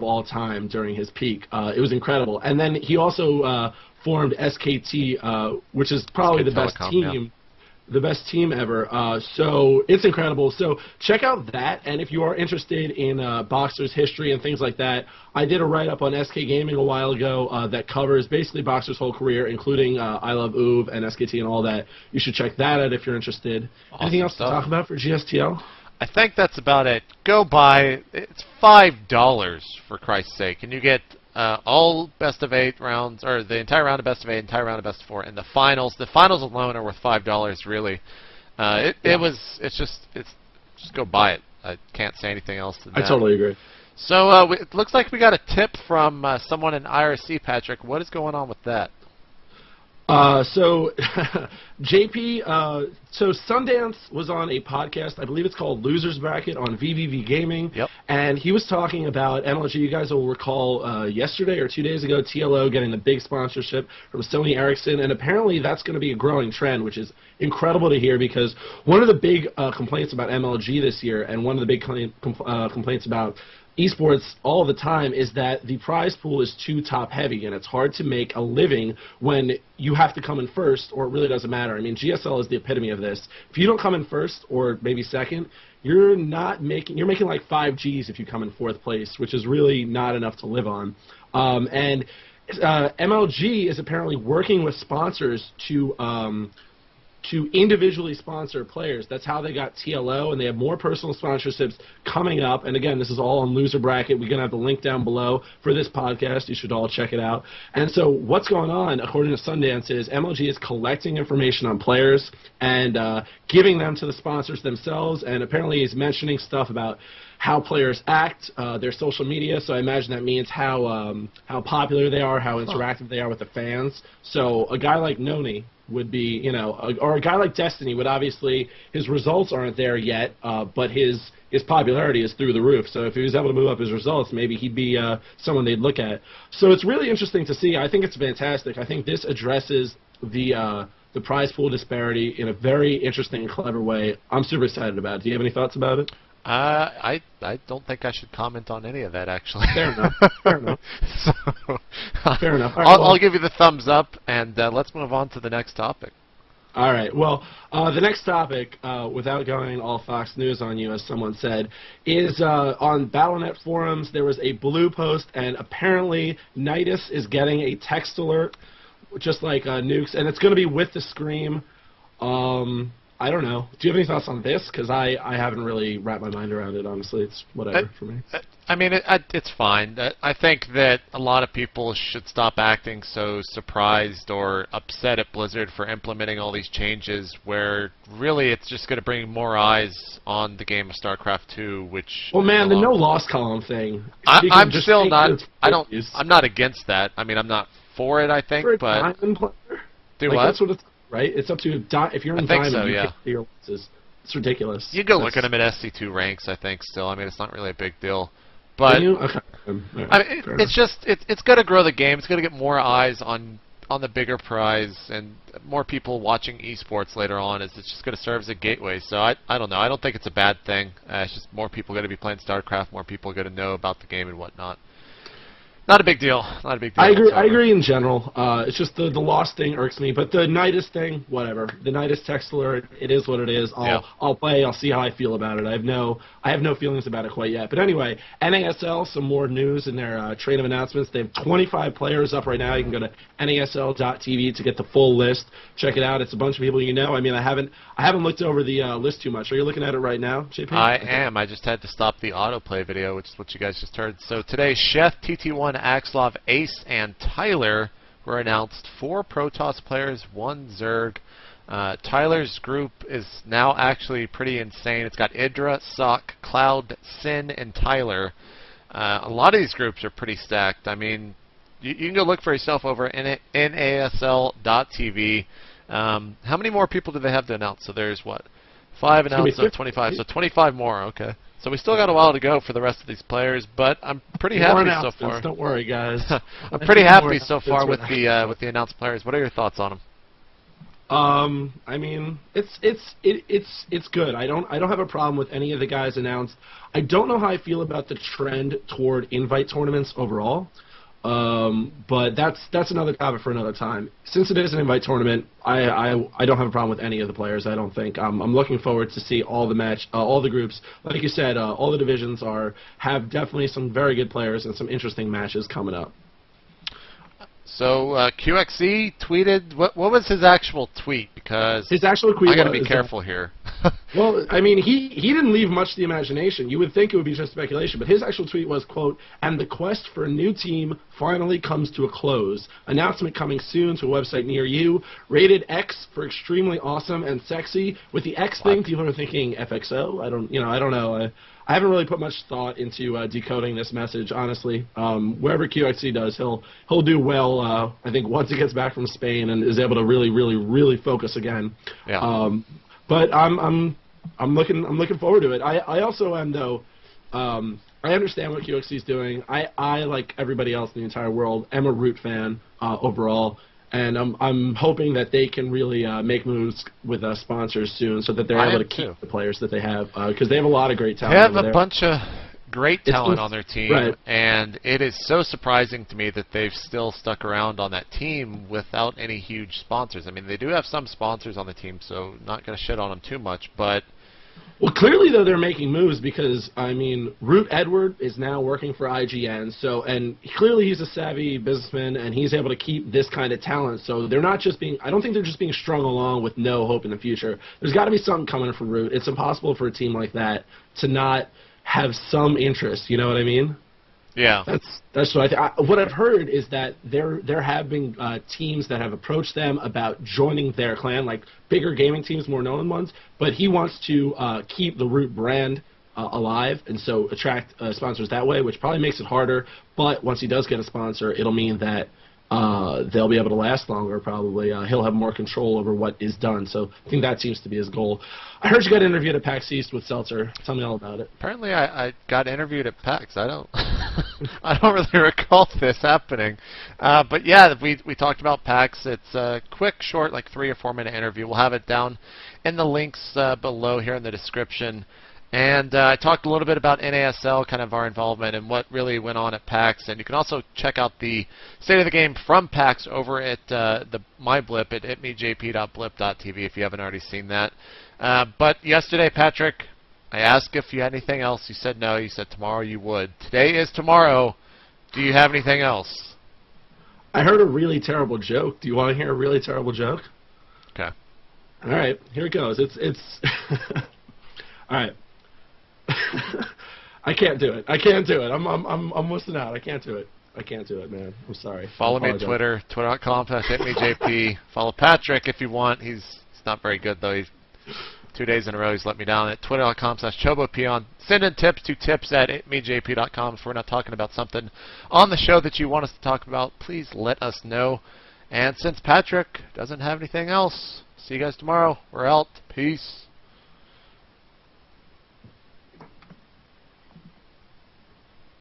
all time during his peak. It was incredible. And then he also formed SKT, which is probably the best Telecom, team. yeah. The best team ever. So it's incredible. So check out that, and if you are interested in Boxer's history and things like that, I did a write-up on SK Gaming a while ago that covers basically Boxer's whole career, including I Love Uv and SKT and all that. You should check that out if you're interested. Awesome Anything else stuff. to talk about for GSTL? I think that's about it. Go buy. It's $5 for Christ's sake, and you get all best of 8 rounds, or the entire round of best of 8, entire round of best of 4, and the finals. The finals alone are worth $5. Really, it's just go buy it. I can't say anything else than that. I totally agree. So it looks like we got a tip from someone in IRC, Patrick. What is going on with that? So, JP, so Sundance was on a podcast, I believe it's called Losers Bracket on VVV Gaming, Yep. and he was talking about MLG. You guys will recall yesterday or 2 days ago, TLO getting the big sponsorship from Sony Ericsson, and apparently that's going to be a growing trend, which is incredible to hear, because one of the big complaints about MLG this year, and one of the big complaints about esports all the time, is that the prize pool is too top heavy, and it's hard to make a living when you have to come in first, or it really doesn't matter. I mean, GSL is the epitome of this. If you don't come in first or maybe second, you're making like 5 G's if you come in 4th place, which is really not enough to live on. And MLG is apparently working with sponsors to individually sponsor players. That's how they got TLO, and they have more personal sponsorships coming up. And again, this is all on Loser Bracket. We're going to have the link down below for this podcast. You should all check it out. And so what's going on, according to Sundance, is MLG is collecting information on players and giving them to the sponsors themselves, and apparently he's mentioning stuff about how players act, their social media, so I imagine that means how popular they are, how interactive they are with the fans. So a guy like Noni would be, or a guy like Destiny would obviously, his results aren't there yet, but his popularity is through the roof. So if he was able to move up his results, maybe he'd be someone they'd look at. So it's really interesting to see. I think it's fantastic. I think this addresses the prize pool disparity in a very interesting and clever way. I'm super excited about it. Do you have any thoughts about it? I don't think I should comment on any of that, actually. Fair enough. Fair enough. So, fair enough. All right, I'll give you the thumbs up, and let's move on to the next topic. All right. Well, the next topic, without going all Fox News on you, as someone said, is on Battle.net forums. There was a blue post, and apparently Nidus is getting a text alert, just like Nukes, and it's going to be with the Scream. I don't know. Do you have any thoughts on this? Because I haven't really wrapped my mind around it, honestly. It's whatever for me. I mean, it's fine. I think that a lot of people should stop acting so surprised or upset at Blizzard for implementing all these changes, where really it's just going to bring more eyes on the game of Starcraft 2, which... Well, man, the no loss column thing. I'm still not... I'm not against that. I mean, I'm not for it, I think, for a but... diamond player? Do like, what? That's what it's... Right? It's up to if you're in diamond, so, you yeah. get your losses. It's ridiculous. You go look at them at SC2 ranks, I think, still. I mean, it's not really a big deal. But okay. Right, I mean, it's just it's going to grow the game. It's going to get more eyes on the bigger prize and more people watching esports later on. It's just going to serve as a gateway. So I don't know. I don't think it's a bad thing. It's just more people going to be playing StarCraft. More people are going to know about the game and whatnot. Not a big deal. Not a big deal. I agree. I agree in general. It's just the lost thing irks me, but the Nidus thing, whatever. The Nidus text alert, it is what it is. I'll play. I'll see how I feel about it. I have no feelings about it quite yet. But anyway, NASL, some more news in their train of announcements. They have 25 players up right now. You can go to NASL.tv to get the full list. Check it out. It's a bunch of people you know. I mean, I haven't looked over the list too much. Are you looking at it right now, JP? I am. I just had to stop the autoplay video, which is what you guys just heard. So today, Chef, TT1, Axlov, Ace, and Tyler were announced. 4 Protoss players, 1 Zerg. Tyler's group is now actually pretty insane. It's got Idra, Sock, Cloud, Sin, and Tyler. A lot of these groups are pretty stacked. I mean, you can go look for yourself over at NASL.tv. How many more people do they have to announce? So there's what? 5 announced, so 25. So 25 more, okay. So we still got a while to go for the rest of these players, but I'm pretty happy so far. Don't worry, guys. I'm pretty happy so far with the announced players. What are your thoughts on them? I mean, it's good. I don't have a problem with any of the guys announced. I don't know how I feel about the trend toward invite tournaments overall. But that's another topic for another time. Since it is an invite tournament, I don't have a problem with any of the players. I don't think. I'm looking forward to see all the groups. Like you said, all the divisions have definitely some very good players and some interesting matches coming up. So QXE tweeted. What was his actual tweet? Because his actual tweet. I got to be careful here. Well, I mean, he didn't leave much to the imagination. You would think it would be just speculation, but his actual tweet was, quote, "And the quest for a new team finally comes to a close. Announcement coming soon to a website near you. Rated X for extremely awesome and sexy." With the X thing, people are thinking FXO. I don't know. I haven't really put much thought into decoding this message, honestly. Wherever QXE does, he'll do well. I think once he gets back from Spain and is able to really focus again. Yeah. But I'm looking forward to it. I also am though. I understand what QXE is doing. I like everybody else in the entire world am a Root fan overall. And I'm hoping that they can really make moves with sponsors soon, so that they're able to keep the players that they have, because they have a lot of great talent. They have over a bunch of great talent on their team, right. And it is so surprising to me that they've still stuck around on that team without any huge sponsors. I mean, they do have some sponsors on the team, so not going to shit on them too much, but... Well, clearly, though, they're making moves because, I mean, Root Edward is now working for IGN, and clearly he's a savvy businessman, and he's able to keep this kind of talent. So they're not just being, I don't think they're just being strung along with no hope in the future. There's got to be something coming from Root. It's impossible for a team like that to not have some interest, you know what I mean? Yeah. That's what what I've heard is that there have been teams that have approached them about joining their clan, like bigger gaming teams, more known ones. But he wants to keep the Root brand alive, and so attract sponsors that way, which probably makes it harder. But once he does get a sponsor, it'll mean that they'll be able to last longer, probably. He'll have more control over what is done. So I think that seems to be his goal. I heard you got interviewed at PAX East with Seltzer. Tell me all about it. Apparently I got interviewed at PAX. I don't I don't really recall this happening. But yeah, we talked about PAX. It's a quick, short, like 3 or 4 minute interview. We'll have it down in the links below here in the description. And I talked a little bit about NASL, kind of our involvement and what really went on at PAX. And you can also check out the State of the Game from PAX over at my blip at itmejp.blip.tv if you haven't already seen that. But yesterday, Patrick, I asked if you had anything else. You said no. You said tomorrow you would. Today is tomorrow. Do you have anything else? I heard a really terrible joke. Do you want to hear a really terrible joke? Okay. All right. Here it goes. It's all right. I can't do it. I'm listening out. I can't do it, man. I'm sorry. Follow me on Twitter, twitter.com/hitmejp. Follow Patrick if you want. He's not very good, though. 2 days in a row he's let me down at twitter.com/chobopeon. Send in tips to tips@hitmejp.com. If we're not talking about something on the show that you want us to talk about, please let us know. And since Patrick doesn't have anything else, see you guys tomorrow. We're out. Peace.